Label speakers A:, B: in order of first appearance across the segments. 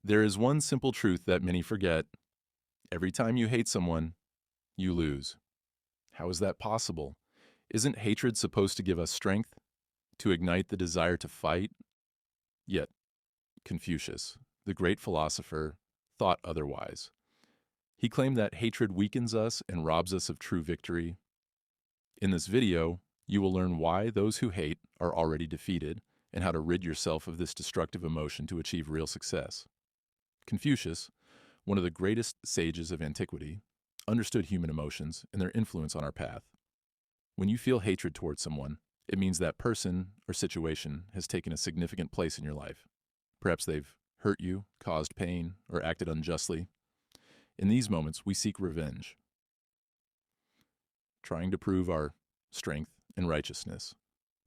A: There is one simple truth that many forget. Every time you hate someone, you lose. How is that possible? Isn't hatred supposed to give us strength, to ignite the desire to fight? Yet, Confucius, the great philosopher, thought otherwise. He claimed that hatred weakens us and robs us of true victory. In this video, you will learn why those who hate are already defeated and how to rid yourself of this destructive emotion to achieve real success. Confucius, one of the greatest sages of antiquity, understood human emotions and their influence on our path. When you feel hatred towards someone, it means that person or situation has taken a significant place in your life. Perhaps they've hurt you, caused pain, or acted unjustly. In these moments, we seek revenge, trying to prove our strength and righteousness.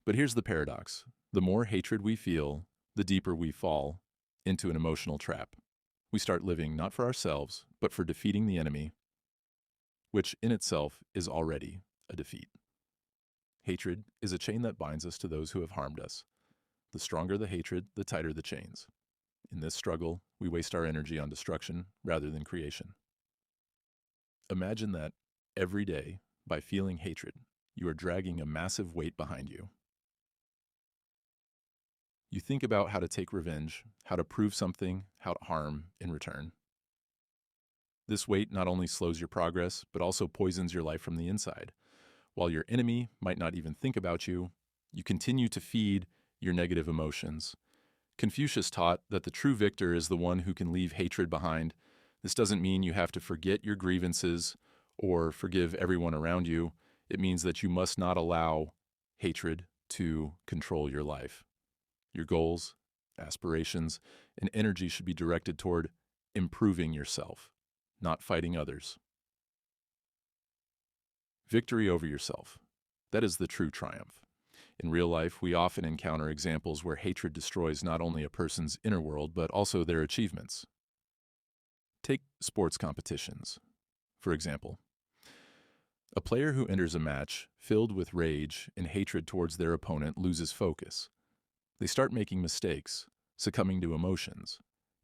A: But here's the paradox. The more hatred we feel, the deeper we fall into an emotional trap. We start living not for ourselves, but for defeating the enemy, which in itself is already a defeat. Hatred is a chain that binds us to those who have harmed us. The stronger the hatred, the tighter the chains. In this struggle, we waste our energy on destruction rather than creation. Imagine that every day, by feeling hatred, you are dragging a massive weight behind you. You think about how to take revenge, how to prove something, how to harm in return. This weight not only slows your progress, but also poisons your life from the inside. While your enemy might not even think about you, you continue to feed your negative emotions. Confucius taught that the true victor is the one who can leave hatred behind. This doesn't mean you have to forget your grievances or forgive everyone around you. It means that you must not allow hatred to control your life. Your goals, aspirations, and energy should be directed toward improving yourself, not fighting others. Victory over yourself. That is the true triumph. In real life, we often encounter examples where hatred destroys not only a person's inner world, but also their achievements. Take sports competitions, for example. A player who enters a match filled with rage and hatred towards their opponent loses focus. They start making mistakes, succumbing to emotions.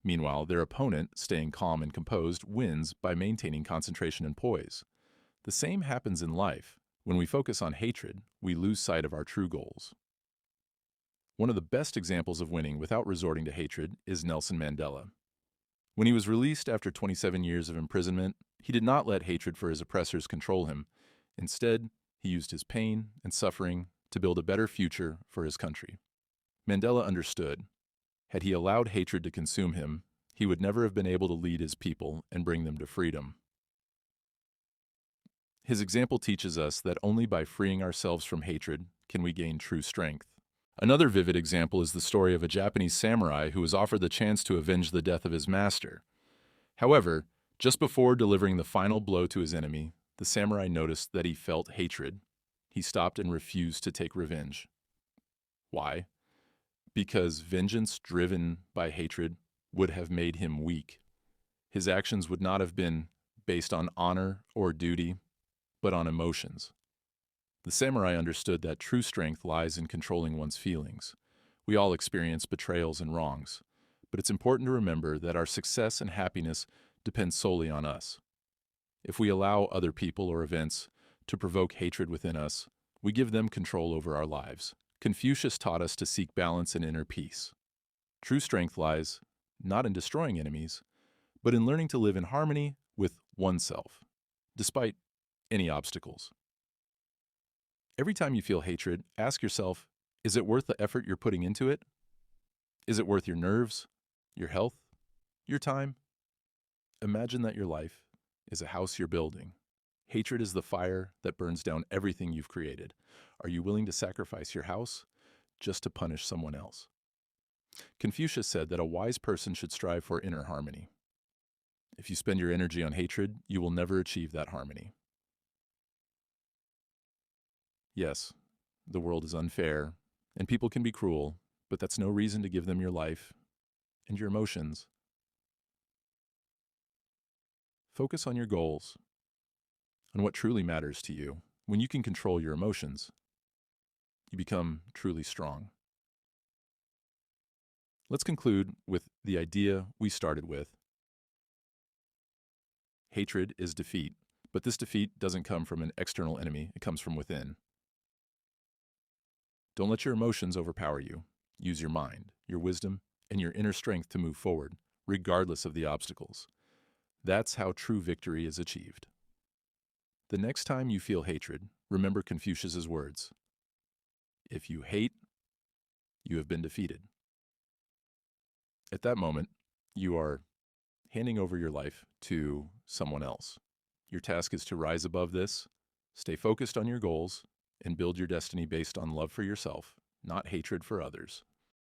A: Meanwhile, their opponent, staying calm and composed, wins by maintaining concentration and poise. The same happens in life. When we focus on hatred, we lose sight of our true goals. One of the best examples of winning without resorting to hatred is Nelson Mandela. When he was released after 27 years of imprisonment, he did not let hatred for his oppressors control him. Instead, he used his pain and suffering to build a better future for his country. Mandela understood. Had he allowed hatred to consume him, he would never have been able to lead his people and bring them to freedom. His example teaches us that only by freeing ourselves from hatred can we gain true strength. Another vivid example is the story of a Japanese samurai who was offered the chance to avenge the death of his master. However, just before delivering the final blow to his enemy, the samurai noticed that he felt hatred. He stopped and refused to take revenge. Why? Because vengeance driven by hatred would have made him weak. His actions would not have been based on honor or duty, but on emotions. The samurai understood that true strength lies in controlling one's feelings. We all experience betrayals and wrongs, but it's important to remember that our success and happiness depend solely on us. If we allow other people or events to provoke hatred within us, we give them control over our lives. Confucius taught us to seek balance and inner peace. True strength lies not in destroying enemies, but in learning to live in harmony with oneself, despite any obstacles. Every time you feel hatred, ask yourself, is it worth the effort you're putting into it? Is it worth your nerves, your health, your time? Imagine that your life is a house you're building. Hatred is the fire that burns down everything you've created. Are you willing to sacrifice your house just to punish someone else? Confucius said that a wise person should strive for inner harmony. If you spend your energy on hatred, you will never achieve that harmony. Yes, the world is unfair, and people can be cruel, but that's no reason to give them your life and your emotions. Focus on your goals, on what truly matters to you. When you can control your emotions, you become truly strong. Let's conclude with the idea we started with. Hatred is defeat, but this defeat doesn't come from an external enemy, it comes from within. Don't let your emotions overpower you. Use your mind, your wisdom, and your inner strength to move forward, regardless of the obstacles. That's how true victory is achieved. The next time you feel hatred, remember Confucius's words. If you hate, you have been defeated. At that moment, you are handing over your life to someone else. Your task is to rise above this, stay focused on your goals, and build your destiny based on love for yourself, not hatred for others.